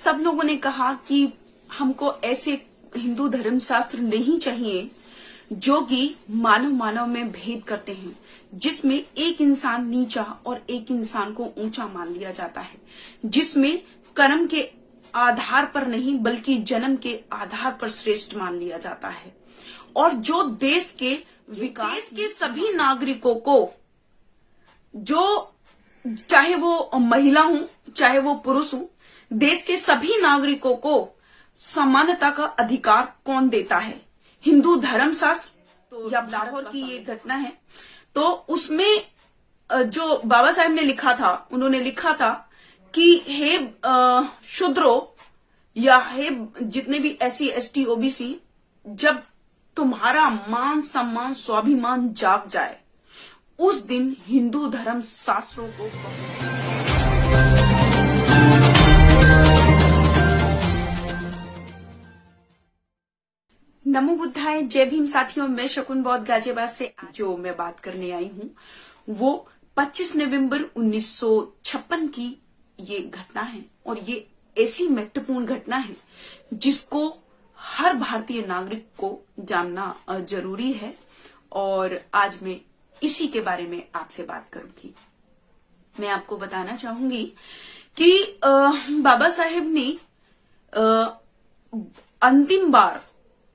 सब लोगों ने कहा कि हमको ऐसे हिंदू धर्म शास्त्र नहीं चाहिए जो कि मानव मानव में भेद करते हैं, जिसमें एक इंसान नीचा और एक इंसान को ऊंचा मान लिया जाता है, जिसमें कर्म के आधार पर नहीं बल्कि जन्म के आधार पर श्रेष्ठ मान लिया जाता है, और जो देश के विकास के सभी नागरिकों को, जो चाहे वो महिला हो चाहे वो पुरुष हो, देश के सभी नागरिकों को समानता का अधिकार कौन देता है? हिंदू धर्म शास्त्र। तो जब लाहौर की ये घटना है तो उसमें जो बाबा साहेब ने लिखा था, उन्होंने लिखा था कि हे शूद्रों या हे जितने भी SC ST OBC, जब तुम्हारा मान सम्मान स्वाभिमान जाग जाए उस दिन हिंदू धर्म शास्त्रों को नमो बुद्धाय। जय भीम साथियों, मैं शकुन बौद्ध गाजियाबाद से जो मैं बात करने आई हूँ वो 25 नवंबर 1956 की ये घटना है, और ये ऐसी महत्वपूर्ण घटना है जिसको हर भारतीय नागरिक को जानना जरूरी है, और आज मैं इसी के बारे में आपसे बात करूंगी। मैं आपको बताना चाहूंगी कि बाबा साहेब ने अंतिम बार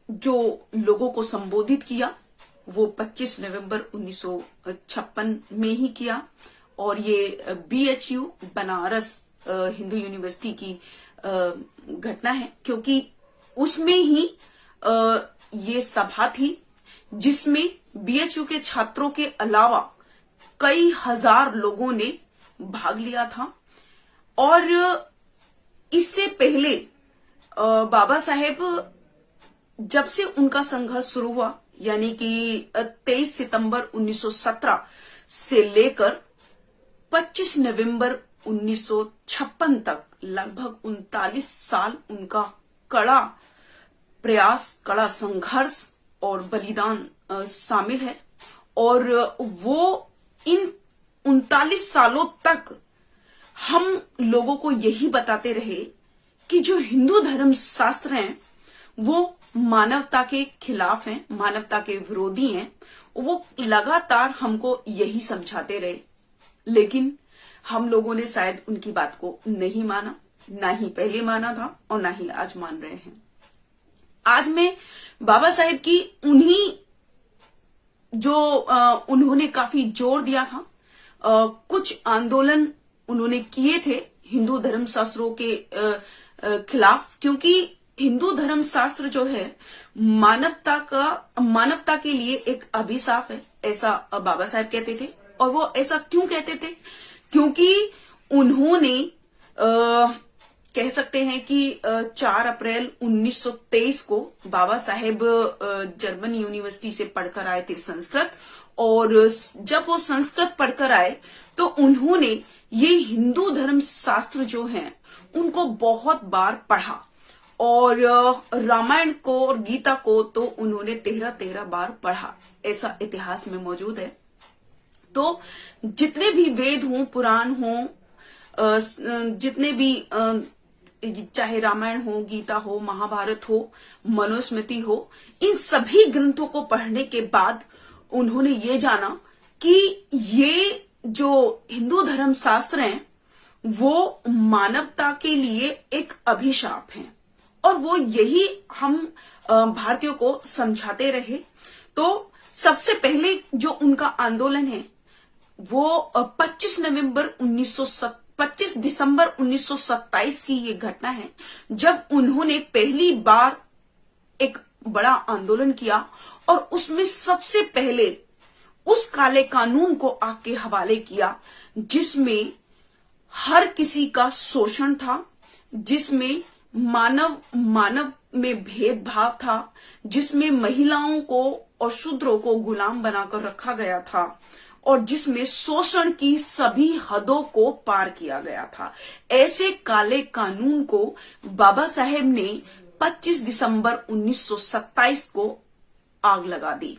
जो लोगों को संबोधित किया वो 25 नवंबर 1956 में ही किया, और ये BHU बनारस हिंदू यूनिवर्सिटी की घटना है, क्योंकि उसमें ही ये सभा थी जिसमें BHU के छात्रों के अलावा कई हजार लोगों ने भाग लिया था। और इससे पहले बाबा साहेब जब से उनका संघर्ष शुरू हुआ, यानी कि 23 सितंबर 1917 से लेकर 25 नवंबर 1956 तक लगभग 39 साल उनका कड़ा प्रयास, कड़ा संघर्ष और बलिदान शामिल है। और वो इन 39 सालों तक हम लोगों को यही बताते रहे कि जो हिंदू धर्म शास्त्र हैं वो मानवता के खिलाफ हैं, मानवता के विरोधी हैं। वो लगातार हमको यही समझाते रहे, लेकिन हम लोगों ने शायद उनकी बात को नहीं माना, ना ही पहले माना था और ना ही आज मान रहे हैं। आज मैं बाबा साहेब की उन्हीं जो उन्होंने काफी जोर दिया था, कुछ आंदोलन उन्होंने किए थे हिंदू धर्म शास्त्रों के खिलाफ, क्योंकि हिंदू धर्म शास्त्र जो है मानवता के लिए एक अभिशाप है, ऐसा बाबा साहेब कहते थे। और वो ऐसा क्यों कहते थे? क्योंकि उन्होंने कह सकते हैं कि 4 अप्रैल 1923 को बाबा साहेब जर्मन यूनिवर्सिटी से पढ़कर आए थे संस्कृत, और जब वो संस्कृत पढ़कर आए तो उन्होंने ये हिंदू धर्म शास्त्र जो हैं उनको बहुत बार पढ़ा, और रामायण को और गीता को तो उन्होंने 13 बार पढ़ा, ऐसा इतिहास में मौजूद है। तो जितने भी वेद हों, पुराण हों, जितने भी चाहे रामायण हो, गीता हो, महाभारत हो, मनुस्मृति हो, इन सभी ग्रंथों को पढ़ने के बाद उन्होंने ये जाना कि ये जो हिंदू धर्म शास्त्र हैं वो मानवता के लिए एक अभिशाप है, और वो यही हम भारतीयों को समझाते रहे। तो सबसे पहले जो उनका आंदोलन है वो 25 दिसंबर 1927 की ये घटना है, जब उन्होंने पहली बार एक बड़ा आंदोलन किया, और उसमें सबसे पहले उस काले कानून को आग के हवाले किया जिसमें हर किसी का शोषण था, जिसमें मानव में भेदभाव था, जिसमें महिलाओं को और शूद्रों को गुलाम बनाकर रखा गया था, और जिसमें शोषण की सभी हदों को पार किया गया था। ऐसे काले कानून को बाबा साहेब ने 25 दिसंबर 1927 को आग लगा दी।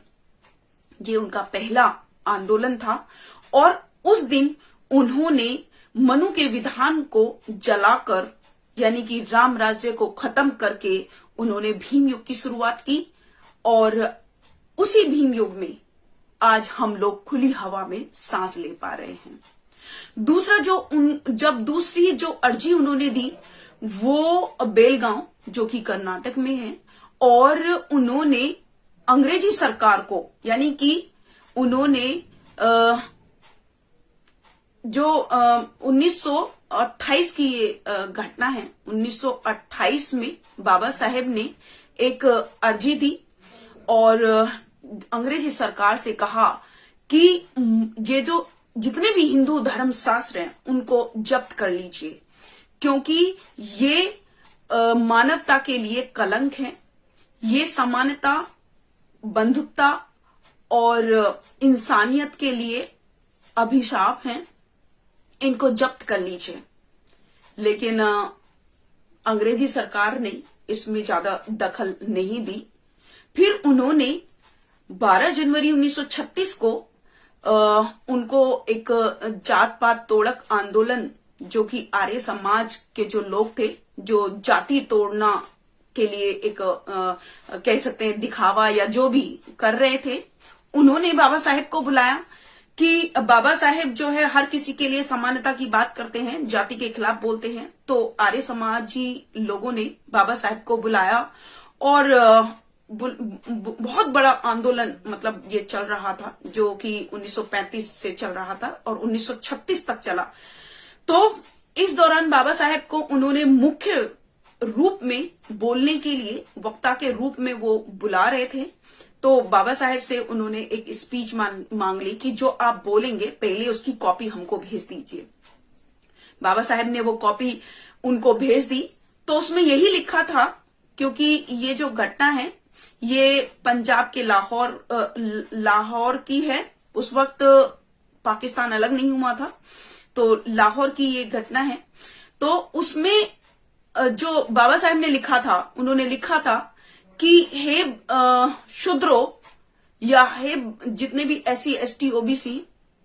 ये उनका पहला आंदोलन था, और उस दिन उन्होंने मनु के विधान को जलाकर यानी कि राम राज्य को खत्म करके उन्होंने भीम युग की शुरुआत की। और उसी भीम युग में आज हम लोग खुली हवा में सांस ले पा रहे हैं। दूसरा जब दूसरी जो अर्जी उन्होंने दी वो बेलगांव जो कि कर्नाटक में है, और उन्होंने अंग्रेजी सरकार को, यानी कि उन्होंने जो 1928 की ये घटना है, 1928 में बाबा साहेब ने एक अर्जी दी और अंग्रेजी सरकार से कहा कि ये जो जितने भी हिंदू धर्म शास्त्र हैं उनको जब्त कर लीजिए, क्योंकि ये मानवता के लिए कलंक है, ये समानता, बंधुत्ता और इंसानियत के लिए अभिशाप हैं, इनको जब्त कर लीजिए। लेकिन अंग्रेजी सरकार ने इसमें ज्यादा दखल नहीं दी। फिर उन्होंने 12 जनवरी 1936 को उनको एक जात पात तोड़क आंदोलन, जो कि आर्य समाज के जो लोग थे, जो जाति तोड़ना के लिए एक कह सकते हैं दिखावा या जो भी कर रहे थे, उन्होंने बाबा साहेब को बुलाया कि बाबा साहेब जो है हर किसी के लिए समानता की बात करते हैं, जाति के खिलाफ बोलते हैं। तो आर्य समाजी लोगों ने बाबा साहेब को बुलाया और बहुत बड़ा आंदोलन, मतलब ये चल रहा था, जो कि 1935 से चल रहा था और 1936 तक चला। तो इस दौरान बाबा साहेब को उन्होंने मुख्य रूप में बोलने के लिए, वक्ता के रूप में वो बुला रहे थे। तो बाबा साहेब से उन्होंने एक स्पीच मांग ली कि जो आप बोलेंगे पहले उसकी कॉपी हमको भेज दीजिए। बाबा साहेब ने वो कॉपी उनको भेज दी। तो उसमें यही लिखा था, क्योंकि ये जो घटना है ये पंजाब के लाहौर की है। उस वक्त पाकिस्तान अलग नहीं हुआ था, तो लाहौर की ये घटना है। तो उसमें जो बाबा साहेब ने लिखा था, उन्होंने लिखा था कि हे शूद्रो या हे जितने भी SC ST OBC,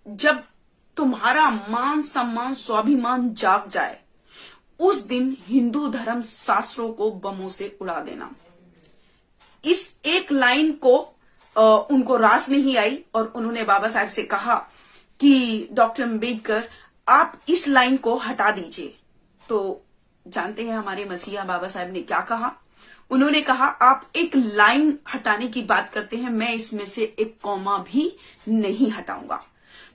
जब तुम्हारा मान सम्मान स्वाभिमान जाग जाए उस दिन हिंदू धर्म शास्त्रों को बमों से उड़ा देना। इस एक लाइन को उनको रास नहीं आई और उन्होंने बाबा साहेब से कहा कि डॉक्टर अम्बेडकर आप इस लाइन को हटा दीजिए। तो जानते हैं हमारे मसीहा बाबा साहेब ने क्या कहा? उन्होंने कहा आप एक लाइन हटाने की बात करते हैं, मैं इसमें से एक कॉमा भी नहीं हटाऊंगा।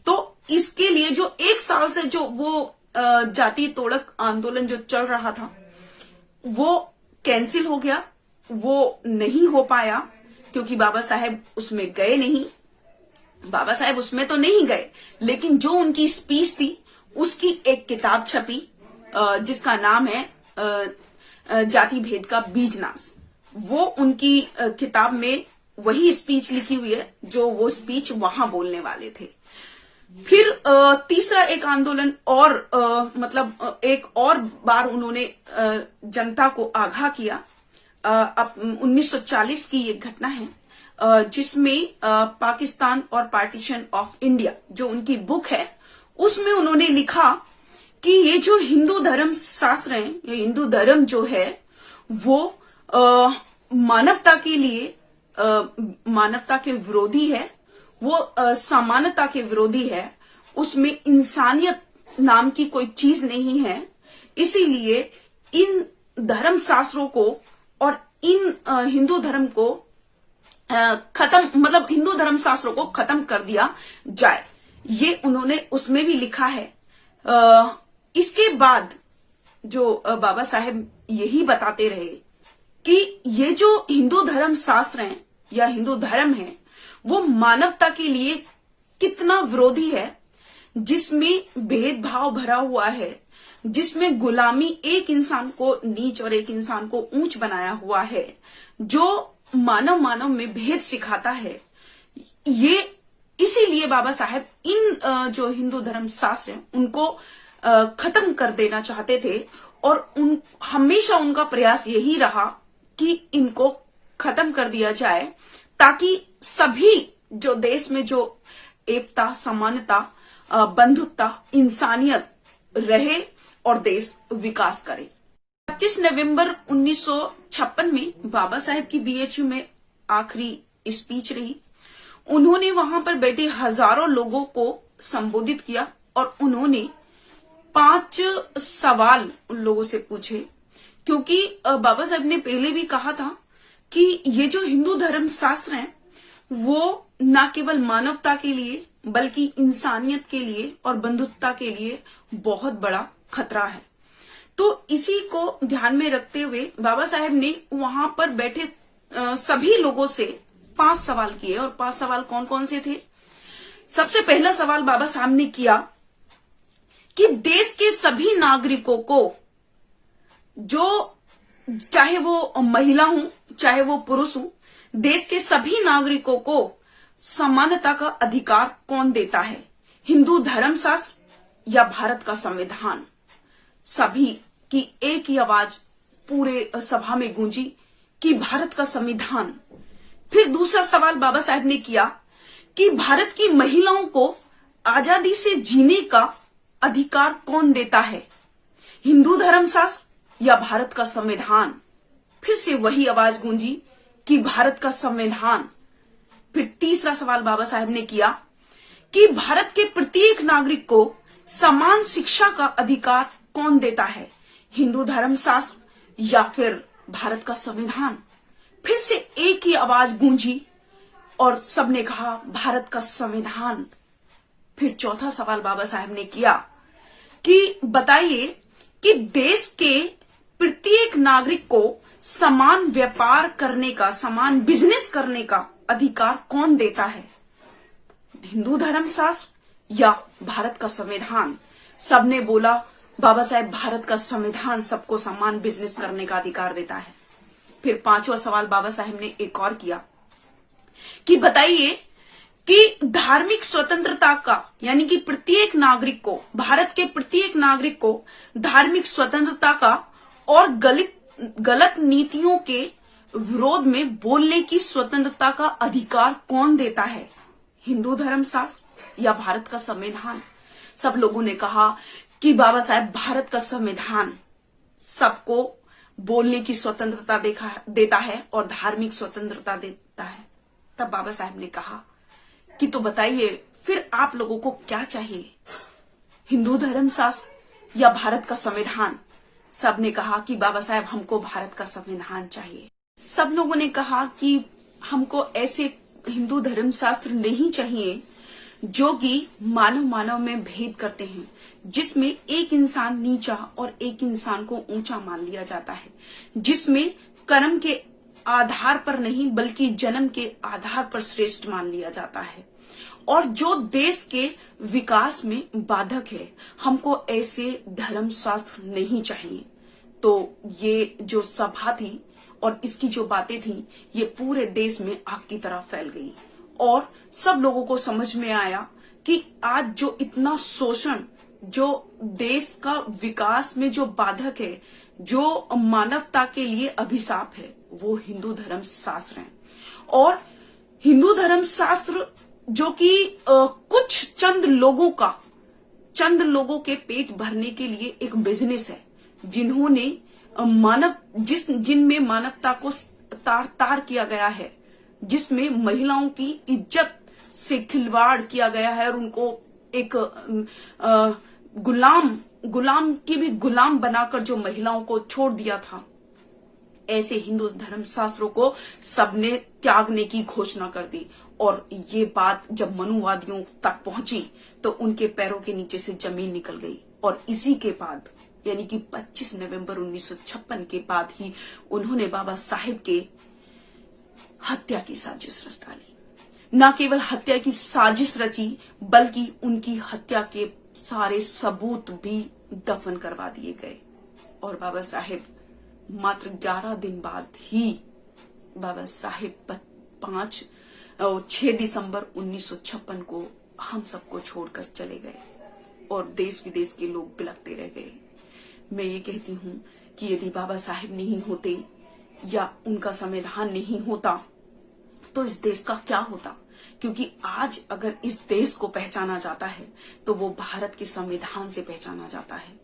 तो इसके लिए जो एक साल से जो वो जाति तोड़क आंदोलन जो चल रहा था वो कैंसिल हो गया, वो नहीं हो पाया, क्योंकि बाबा साहेब उसमें गए नहीं। बाबा साहेब उसमें तो नहीं गए, लेकिन जो उनकी स्पीच थी उसकी एक किताब छपी जिसका नाम है जाति भेद का बीजनाश। वो उनकी किताब में वही स्पीच लिखी हुई है जो वो स्पीच वहां बोलने वाले थे। फिर तीसरा एक आंदोलन और मतलब एक और बार उन्होंने जनता को आगाह किया। अब 1940 की ये घटना है जिसमें पाकिस्तान और पार्टीशन ऑफ इंडिया जो उनकी बुक है उसमें उन्होंने लिखा कि ये जो हिंदू धर्म शास्त्र है, ये हिंदू धर्म जो है वो मानवता के लिए मानवता के विरोधी है, वो समानता के विरोधी है, उसमें इंसानियत नाम की कोई चीज नहीं है। इसीलिए इन धर्म शास्त्रों को और इन हिंदू धर्म को खत्म, मतलब हिंदू धर्म शास्त्रों को खत्म कर दिया जाए, ये उन्होंने उसमें भी लिखा है। इसके बाद जो बाबा साहेब यही बताते रहे कि ये जो हिंदू धर्म शास्त्र हैं या हिंदू धर्म है वो मानवता के लिए कितना विरोधी है, जिसमें भेदभाव भरा हुआ है, जिसमें गुलामी, एक इंसान को नीच और एक इंसान को ऊंच बनाया हुआ है, जो मानव में भेद सिखाता है। ये इसीलिए बाबा साहेब इन जो हिंदू धर्म शास्त्र हैं उनको खत्म कर देना चाहते थे और हमेशा उनका प्रयास यही रहा कि इनको खत्म कर दिया जाए, ताकि सभी जो देश में जो एकता, समानता, बंधुत्ता, इंसानियत रहे और देश विकास करे। 25 नवंबर 1956 में बाबा साहेब की बीएचयू में आखिरी स्पीच रही। उन्होंने वहां पर बैठे हजारों लोगों को संबोधित किया और उन्होंने 5 सवाल उन लोगों से पूछे, क्योंकि बाबा साहब ने पहले भी कहा था कि ये जो हिंदू धर्म शास्त्र है वो न केवल मानवता के लिए बल्कि इंसानियत के लिए और बंधुत्वता के लिए बहुत बड़ा खतरा है। तो इसी को ध्यान में रखते हुए बाबा साहेब ने वहां पर बैठे सभी लोगों से 5 सवाल किए। और 5 सवाल कौन कौन से थे? सबसे पहला सवाल बाबा साहब ने किया कि देश के सभी नागरिकों को, जो चाहे वो महिला हो चाहे वो पुरुष हो, देश के सभी नागरिकों को समानता का अधिकार कौन देता है? हिंदू धर्म शास्त्र या भारत का संविधान? सभी की एक ही आवाज पूरे सभा में गूंजी कि भारत का संविधान। फिर दूसरा सवाल बाबा साहब ने किया कि भारत की महिलाओं को आजादी से जीने का अधिकार कौन देता है? हिंदू धर्म शास्त्र या भारत का संविधान? फिर से वही आवाज गूंजी कि भारत का संविधान। फिर तीसरा सवाल बाबा साहब ने किया कि भारत के प्रत्येक नागरिक को समान शिक्षा का अधिकार कौन देता है? हिंदू धर्म शास्त्र या फिर भारत का संविधान? फिर से एक ही आवाज गूंजी और सबने कहा भारत का संविधान। फिर चौथा सवाल बाबा साहब ने किया कि बताइए कि देश के प्रत्येक नागरिक को समान व्यापार करने का, समान बिजनेस करने का अधिकार कौन देता है? हिंदू धर्म शास्त्र या भारत का संविधान? सबने बोला बाबा साहेब भारत का संविधान सबको समान बिजनेस करने का अधिकार देता है। फिर 5वां सवाल बाबा साहेब ने एक और किया कि बताइए कि धार्मिक स्वतंत्रता का, यानी कि प्रत्येक नागरिक को, भारत के प्रत्येक नागरिक को धार्मिक स्वतंत्रता का और गलत नीतियों के विरोध में बोलने की स्वतंत्रता का अधिकार कौन देता है? हिंदू धर्म शास्त्र या भारत का संविधान? सब लोगों ने कहा कि बाबा साहब भारत का संविधान सबको बोलने की स्वतंत्रता देता है और धार्मिक स्वतंत्रता देता है। तब बाबा साहब ने कहा कि तो बताइए फिर आप लोगों को क्या चाहिए, हिंदू धर्म शास्त्र या भारत का संविधान? सब ने कहा कि बाबा साहब हमको भारत का संविधान चाहिए। सब लोगों ने कहा कि हमको ऐसे हिंदू धर्म शास्त्र नहीं चाहिए जो कि मानव में भेद करते हैं, जिसमें एक इंसान नीचा और एक इंसान को ऊंचा मान लिया जाता है, जिसमें कर्म के आधार पर नहीं बल्कि जन्म के आधार पर श्रेष्ठ मान लिया जाता है, और जो देश के विकास में बाधक है। हमको ऐसे धर्म शास्त्र नहीं चाहिए। तो ये जो सभा थी और इसकी जो बातें थी ये पूरे देश में आग की तरह फैल गई और सब लोगों को समझ में आया कि आज जो इतना शोषण, जो देश का विकास में जो बाधक है, जो मानवता के लिए अभिशाप है, वो हिंदू धर्म शास्त्र है। और हिंदू धर्म शास्त्र जो कि कुछ चंद लोगों के पेट भरने के लिए एक बिजनेस है, जिन्होंने जिनमें मानवता को तार किया गया है, जिसमें महिलाओं की इज्जत से खिलवाड़ किया गया है और उनको एक गुलाम की भी गुलाम बनाकर जो महिलाओं को छोड़ दिया था, ऐसे हिंदू धर्म शास्त्रों को सबने त्यागने की घोषणा कर दी। और ये बात जब मनुवादियों तक पहुंची तो उनके पैरों के नीचे से जमीन निकल गई। और इसी के बाद यानी कि 25 नवंबर 1956 के बाद ही उन्होंने बाबा साहेब के हत्या की साजिश रच डाली। न केवल हत्या की साजिश रची बल्कि उनकी हत्या के सारे सबूत भी दफन करवा दिए गए। और बाबा साहेब मात्र 11 दिन बाद ही बाबा साहेब 6 दिसंबर 1956 को हम सबको छोड़कर चले गए और देश विदेश के लोग बिलखते रह गए। मैं ये कहती हूं कि यदि बाबा साहेब नहीं होते या उनका संविधान नहीं होता तो इस देश का क्या होता, क्योंकि आज अगर इस देश को पहचाना जाता है तो वो भारत के संविधान से पहचाना जाता है,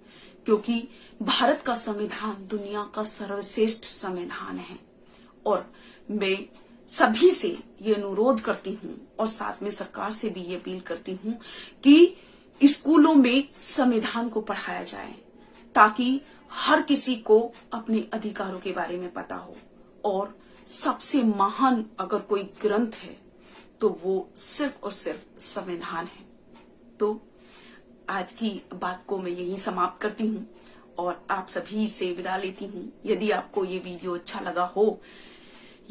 क्योंकि भारत का संविधान दुनिया का सर्वश्रेष्ठ संविधान है। और मैं सभी से ये अनुरोध करती हूँ और साथ में सरकार से भी ये अपील करती हूँ कि स्कूलों में संविधान को पढ़ाया जाए, ताकि हर किसी को अपने अधिकारों के बारे में पता हो। और सबसे महान अगर कोई ग्रंथ है तो वो सिर्फ और सिर्फ संविधान है। तो आज की बात को मैं यहीं समाप्त करती हूँ और आप सभी से विदा लेती हूँ। यदि आपको ये वीडियो अच्छा लगा हो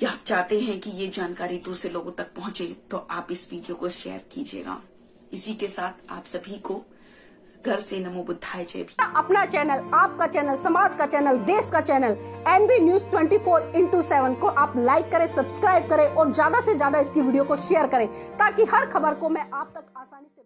या आप चाहते हैं कि ये जानकारी दूसरे लोगों तक पहुंचे, तो आप इस वीडियो को शेयर कीजिएगा। इसी के साथ आप सभी को गर्व से नमो बुद्धाय जय भीम। अपना चैनल, आपका चैनल, समाज का चैनल, देश का चैनल एनबी न्यूज 24/7 को आप लाइक करें, सब्सक्राइब करें और ज्यादा से ज्यादा इसकी वीडियो को शेयर करें, ताकि हर खबर को मैं आप तक आसानी से